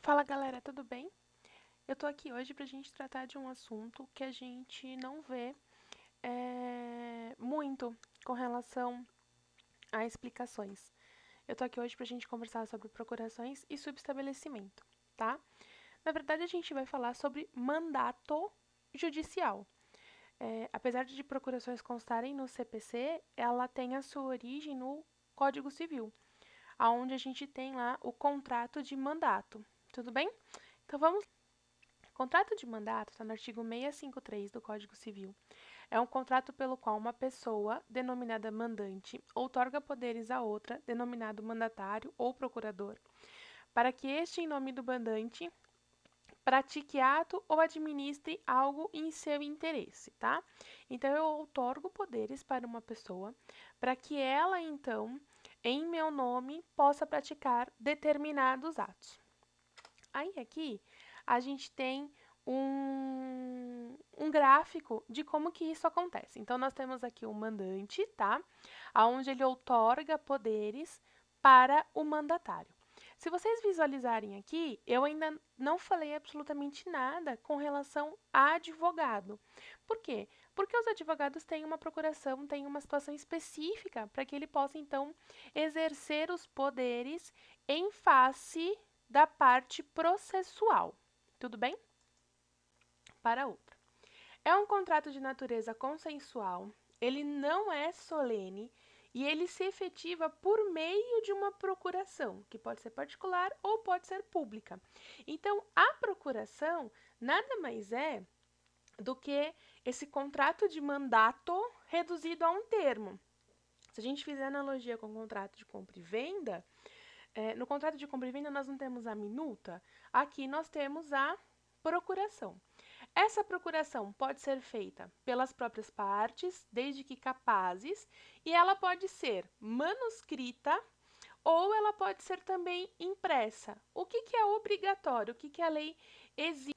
Fala galera, tudo bem? Eu tô aqui hoje pra gente tratar de um assunto que a gente não vê muito com relação a explicações. Eu tô aqui hoje pra gente conversar sobre procurações e subestabelecimento, tá? Na verdade, a gente vai falar sobre mandato judicial. Apesar de procurações constarem no CPC, ela tem a sua origem no Código Civil, onde a gente tem lá o contrato de mandato. Tudo bem? Então vamos. Contrato de mandato está no artigo 653 do Código Civil. É um contrato pelo qual uma pessoa, denominada mandante, outorga poderes a outra, denominado mandatário ou procurador, para que este, em nome do mandante, pratique ato ou administre algo em seu interesse, tá? Então, eu outorgo poderes para uma pessoa para que ela, então, em meu nome, possa praticar determinados atos. Aí, aqui, a gente tem um gráfico de como que isso acontece. Então, nós temos aqui o mandante, tá? Onde ele outorga poderes para o mandatário. Se vocês visualizarem aqui, eu ainda não falei absolutamente nada com relação a advogado. Por quê? Porque os advogados têm uma procuração, têm uma situação específica para que ele possa, então, exercer os poderes em face da parte processual. Tudo bem? Para outra. É um contrato de natureza consensual, ele não é solene e ele se efetiva por meio de uma procuração, que pode ser particular ou pode ser pública. Então, a procuração nada mais é do que esse contrato de mandato reduzido a um termo. Se a gente fizer analogia com o contrato de compra e venda, no contrato de compra e venda nós não temos a minuta, aqui nós temos a procuração. Essa procuração pode ser feita pelas próprias partes, desde que capazes, e ela pode ser manuscrita ou ela pode ser também impressa. O que é obrigatório? O que a lei exige?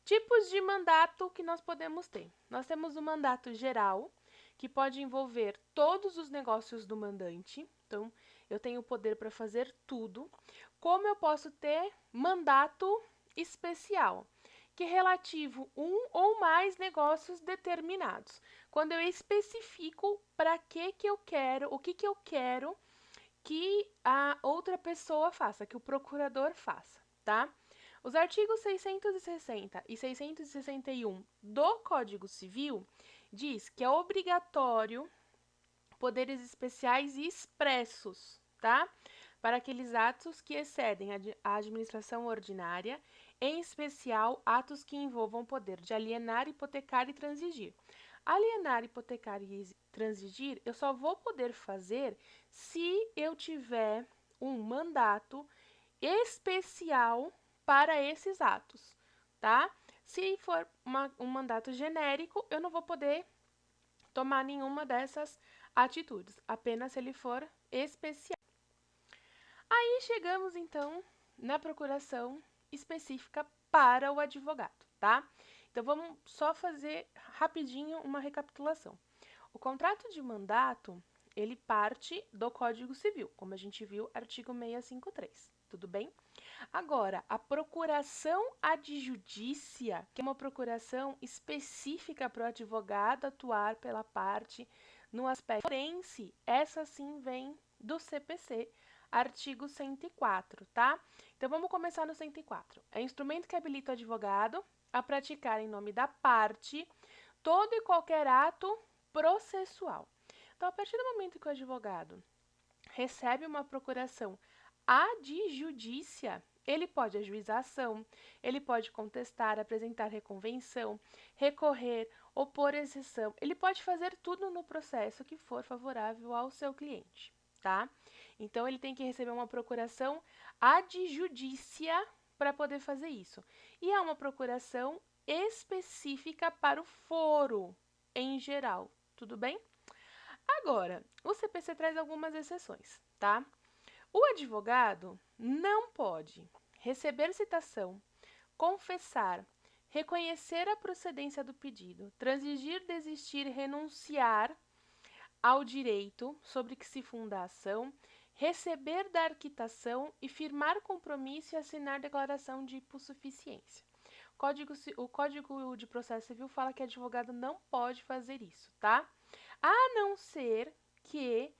Tipos de mandato que nós podemos ter. Nós temos o mandato geral, que pode envolver todos os negócios do mandante. Então, eu tenho o poder para fazer tudo. Como eu posso ter mandato especial, que é relativo a um ou mais negócios determinados. Quando eu especifico para que eu quero, o que eu quero que a outra pessoa faça, que o procurador faça, tá? Os artigos 660 e 661 do Código Civil diz que é obrigatório poderes especiais e expressos, tá? Para aqueles atos que excedem a administração ordinária, em especial atos que envolvam poder de alienar, hipotecar e transigir. Alienar, hipotecar e transigir, eu só vou poder fazer se eu tiver um mandato especial para esses atos, tá? Se for um mandato genérico, eu não vou poder tomar nenhuma dessas atitudes, apenas se ele for especial. Aí chegamos então na procuração específica para o advogado, tá? Então vamos só fazer rapidinho uma recapitulação. O contrato de mandato, ele parte do Código Civil, como a gente viu, artigo 653, tudo bem? Agora, a procuração adjudícia, que é uma procuração específica para o advogado atuar pela parte no aspecto forense, essa sim vem do CPC, artigo 104, tá? Então, vamos começar no 104. É instrumento que habilita o advogado a praticar em nome da parte todo e qualquer ato processual. Então, a partir do momento que o advogado recebe uma procuração adjudícia, ele pode ajuizar a ação, ele pode contestar, apresentar reconvenção, recorrer, opor exceção, ele pode fazer tudo no processo que for favorável ao seu cliente, tá? Então, ele tem que receber uma procuração adjudícia para poder fazer isso. E é uma procuração específica para o foro, em geral, tudo bem? Agora, o CPC traz algumas exceções, tá? O advogado não pode receber citação, confessar, reconhecer a procedência do pedido, transigir, desistir, renunciar ao direito sobre que se funda a ação, receber da arquitação e firmar compromisso e assinar declaração de hipossuficiência. O Código de Processo Civil fala que advogado não pode fazer isso, tá? A não ser que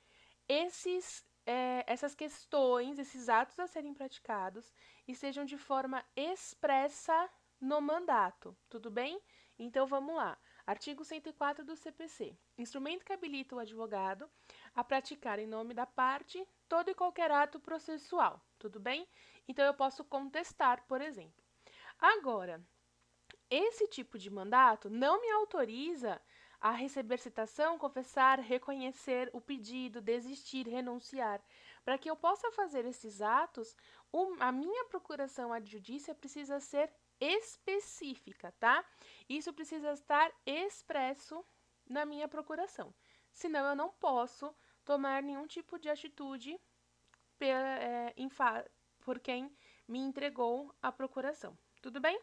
essas questões, esses atos a serem praticados, estejam de forma expressa no mandato, tudo bem? Então, vamos lá. Artigo 104 do CPC. Instrumento que habilita o advogado a praticar em nome da parte todo e qualquer ato processual, tudo bem? Então, eu posso contestar, por exemplo. Agora, esse tipo de mandato não me autoriza a receber citação, confessar, reconhecer o pedido, desistir, renunciar. Para que eu possa fazer esses atos, a minha procuração adjudícia precisa ser específica, tá? Isso precisa estar expresso na minha procuração. Senão, eu não posso tomar nenhum tipo de atitude por quem me entregou a procuração. Tudo bem?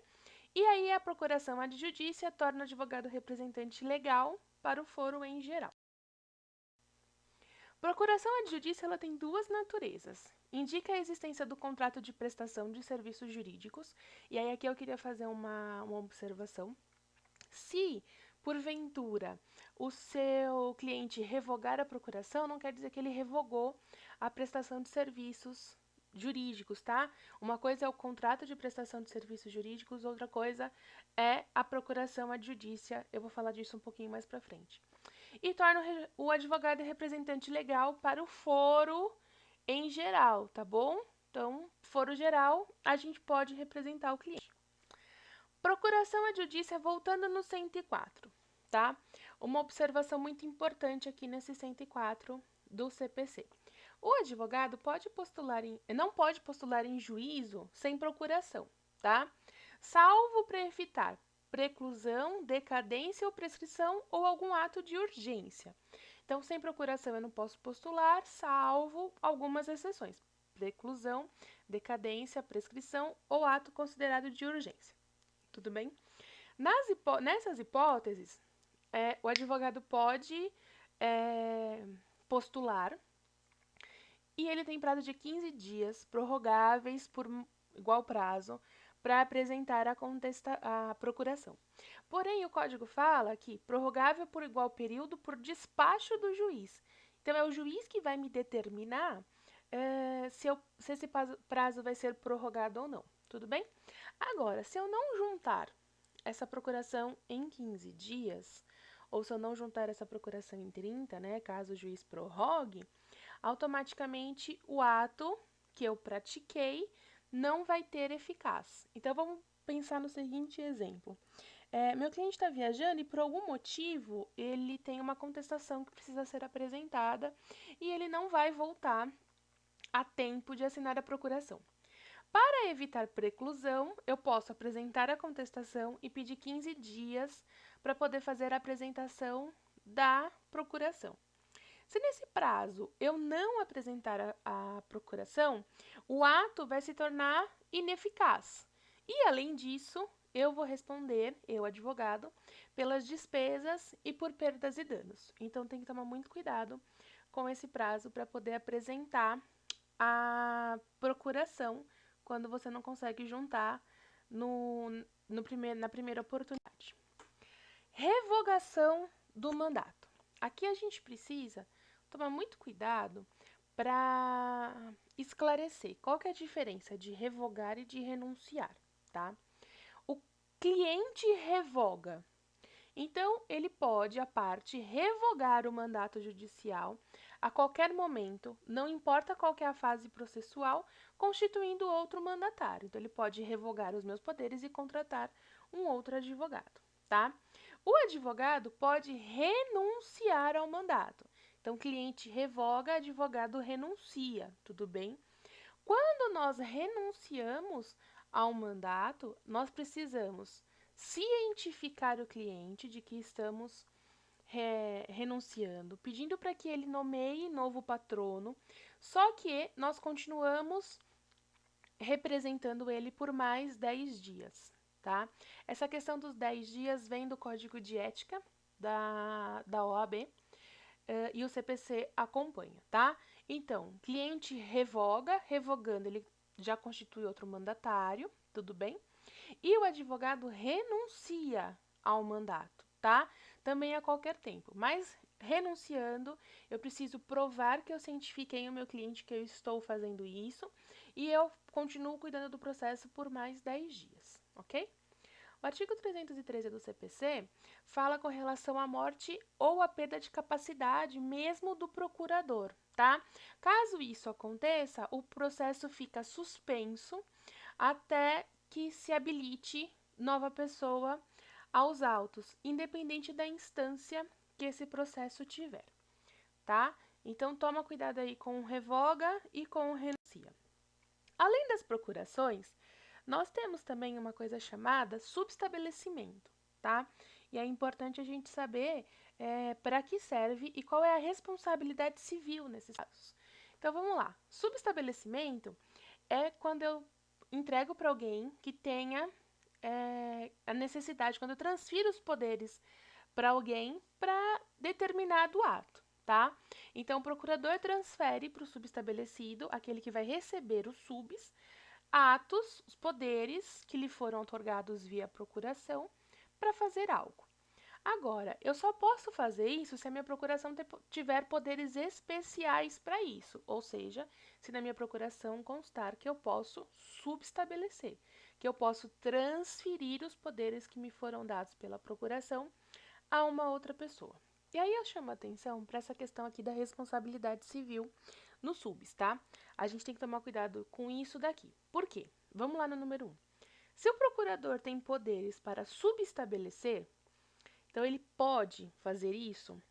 E aí, a procuração adjudícia torna o advogado representante legal para o foro em geral. Procuração adjudícia ela tem duas naturezas. Indica a existência do contrato de prestação de serviços jurídicos. E aí, aqui eu queria fazer uma observação. Se, porventura, o seu cliente revogar a procuração, não quer dizer que ele revogou a prestação de serviços jurídicos, tá? Uma coisa é o contrato de prestação de serviços jurídicos, outra coisa é a procuração adjudícia. Eu vou falar disso um pouquinho mais pra frente. E torna o advogado representante legal para o foro em geral, tá bom? Então, foro geral, a gente pode representar o cliente. Procuração adjudícia, voltando no 104, tá? Uma observação muito importante aqui nesse 104 do CPC. O advogado não pode postular em juízo sem procuração, tá? Salvo para evitar preclusão, decadência ou prescrição ou algum ato de urgência. Então, sem procuração eu não posso postular, salvo algumas exceções. Preclusão, decadência, prescrição ou ato considerado de urgência. Tudo bem? Nessas hipóteses, o advogado pode postular e ele tem prazo de 15 dias, prorrogáveis por igual prazo, para apresentar a procuração. Porém, o código fala que prorrogável por igual período por despacho do juiz. Então, é o juiz que vai me determinar se esse prazo vai ser prorrogado ou não. Tudo bem? Agora, se eu não juntar essa procuração em 15 dias, ou se eu não juntar essa procuração em 30, né, caso o juiz prorrogue, automaticamente o ato que eu pratiquei não vai ter eficácia. Então, vamos pensar no seguinte exemplo. Meu cliente está viajando e, por algum motivo, ele tem uma contestação que precisa ser apresentada e ele não vai voltar a tempo de assinar a procuração. Para evitar preclusão, eu posso apresentar a contestação e pedir 15 dias para poder fazer a apresentação da procuração. Se nesse prazo eu não apresentar a procuração, o ato vai se tornar ineficaz. E, além disso, eu vou responder, eu, advogado, pelas despesas e por perdas e danos. Então, tem que tomar muito cuidado com esse prazo para poder apresentar a procuração quando você não consegue juntar na primeira oportunidade. Revogação do mandato. Aqui a gente precisa tomar muito cuidado para esclarecer qual que é a diferença de revogar e de renunciar, tá? O cliente revoga. Então, ele pode, a parte, revogar o mandato judicial a qualquer momento, não importa qual que é a fase processual, constituindo outro mandatário. Então, ele pode revogar os meus poderes e contratar um outro advogado, tá? O advogado pode renunciar ao mandato. Então, cliente revoga, advogado renuncia, tudo bem? Quando nós renunciamos ao mandato, nós precisamos cientificar o cliente de que estamos renunciando, pedindo para que ele nomeie novo patrono, só que nós continuamos representando ele por mais 10 dias, tá? Essa questão dos 10 dias vem do Código de Ética da OAB. e o CPC acompanha, tá? Então, cliente revoga, revogando, ele já constitui outro mandatário, tudo bem? E o advogado renuncia ao mandato, tá? Também a qualquer tempo, mas renunciando, eu preciso provar que eu cientifiquei o meu cliente que eu estou fazendo isso e eu continuo cuidando do processo por mais 10 dias, ok? O artigo 313 do CPC fala com relação à morte ou à perda de capacidade mesmo do procurador, tá? Caso isso aconteça, o processo fica suspenso até que se habilite nova pessoa aos autos, independente da instância que esse processo tiver, tá? Então toma cuidado aí com o revoga e com o renuncia. Além das procurações, nós temos também uma coisa chamada subestabelecimento, tá? E é importante a gente saber para que serve e qual é a responsabilidade civil nesses casos. Então vamos lá. Subestabelecimento é quando eu entrego para alguém que tenha a necessidade, quando eu transfiro os poderes para alguém para determinado ato, tá? Então, o procurador transfere para o subestabelecido, aquele que vai receber os subs, atos, os poderes que lhe foram otorgados via procuração para fazer algo. Agora, eu só posso fazer isso se a minha procuração tiver poderes especiais para isso, ou seja, se na minha procuração constar que eu posso subestabelecer, que eu posso transferir os poderes que me foram dados pela procuração a uma outra pessoa. E aí eu chamo a atenção para essa questão aqui da responsabilidade civil no subs, tá? A gente tem que tomar cuidado com isso daqui. Por quê? Vamos lá no número 1. Se o procurador tem poderes para subestabelecer, então ele pode fazer isso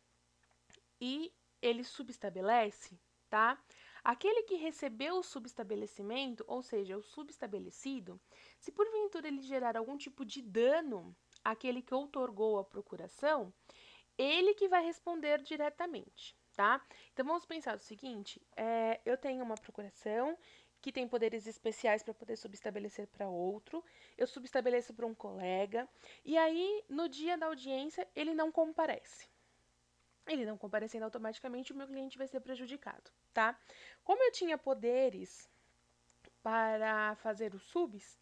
e ele subestabelece, tá? Aquele que recebeu o subestabelecimento, ou seja, o subestabelecido, se porventura ele gerar algum tipo de dano àquele que outorgou a procuração, ele que vai responder diretamente, tá? Então vamos pensar o seguinte: eu tenho uma procuração que tem poderes especiais para poder subestabelecer para outro, eu subestabeleço para um colega, e aí no dia da audiência ele não comparece. Ele não comparecendo automaticamente, o meu cliente vai ser prejudicado, tá? Como eu tinha poderes para fazer os subs,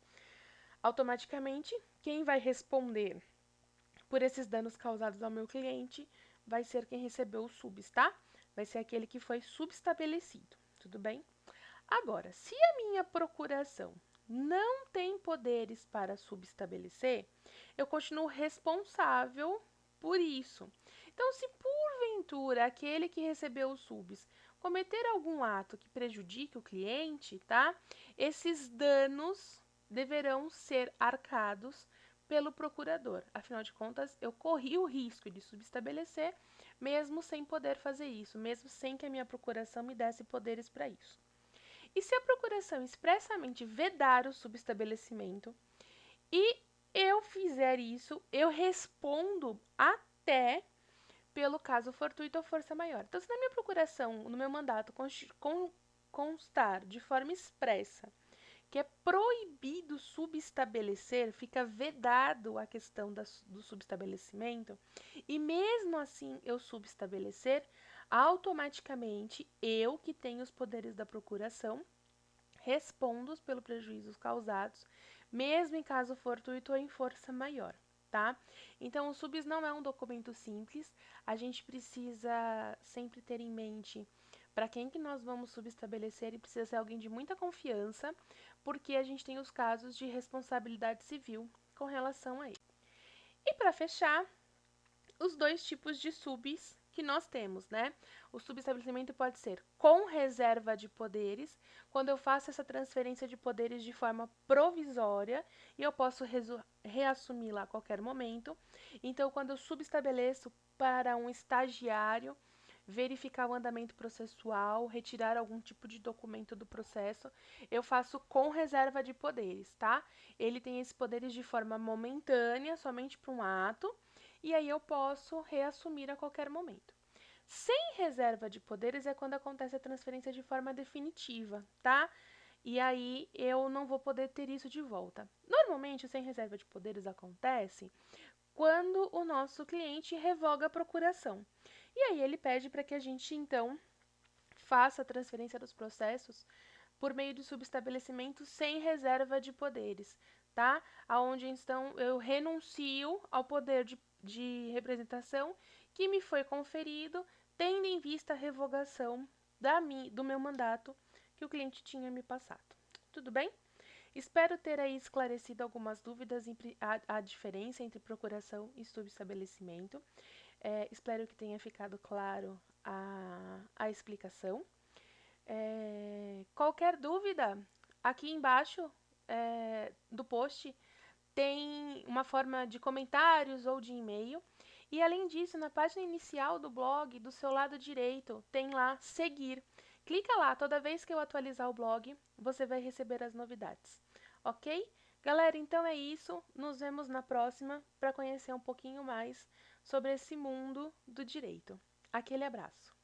automaticamente quem vai responder por esses danos causados ao meu cliente vai ser quem recebeu os subs, tá? Vai ser aquele que foi subestabelecido, tudo bem? Agora, se a minha procuração não tem poderes para subestabelecer, eu continuo responsável por isso. Então, se porventura aquele que recebeu os subs cometer algum ato que prejudique o cliente, tá? Esses danos deverão ser arcados pelo procurador. Afinal de contas, eu corri o risco de subestabelecer, mesmo sem poder fazer isso, mesmo sem que a minha procuração me desse poderes para isso. E se a procuração expressamente vedar o subestabelecimento e eu fizer isso, eu respondo até pelo caso fortuito ou força maior. Então, se na minha procuração, no meu mandato, constar de forma expressa que é proibido subestabelecer, fica vedado a questão do subestabelecimento, e mesmo assim eu subestabelecer, automaticamente eu, que tenho os poderes da procuração, respondo pelos prejuízos causados, mesmo em caso fortuito ou em força maior, tá? Então, o subs não é um documento simples, a gente precisa sempre ter em mente para quem que nós vamos subestabelecer e precisa ser alguém de muita confiança, porque a gente tem os casos de responsabilidade civil com relação a ele. E para fechar, os dois tipos de subs que nós temos, né? O subestabelecimento pode ser com reserva de poderes, quando eu faço essa transferência de poderes de forma provisória e eu posso reassumi-la a qualquer momento. Então, quando eu subestabeleço para um estagiário verificar o andamento processual, retirar algum tipo de documento do processo, eu faço com reserva de poderes, tá? Ele tem esses poderes de forma momentânea, somente para um ato, e aí eu posso reassumir a qualquer momento. Sem reserva de poderes é quando acontece a transferência de forma definitiva, tá? E aí eu não vou poder ter isso de volta. Normalmente, o sem reserva de poderes acontece quando o nosso cliente revoga a procuração. E aí ele pede para que a gente, então, faça a transferência dos processos por meio de subestabelecimento sem reserva de poderes, tá? Aonde então eu renuncio ao poder de representação que me foi conferido, tendo em vista a revogação do meu mandato que o cliente tinha me passado. Tudo bem? Espero ter aí esclarecido algumas dúvidas entre a diferença entre procuração e subestabelecimento. Espero que tenha ficado claro a explicação. Qualquer dúvida, aqui embaixo do post tem uma forma de comentários ou de e-mail. E além disso, na página inicial do blog, do seu lado direito, tem lá seguir. Clica lá, toda vez que eu atualizar o blog, você vai receber as novidades. Ok? Galera, então é isso. Nos vemos na próxima para conhecer um pouquinho mais sobre esse mundo do direito. Aquele abraço.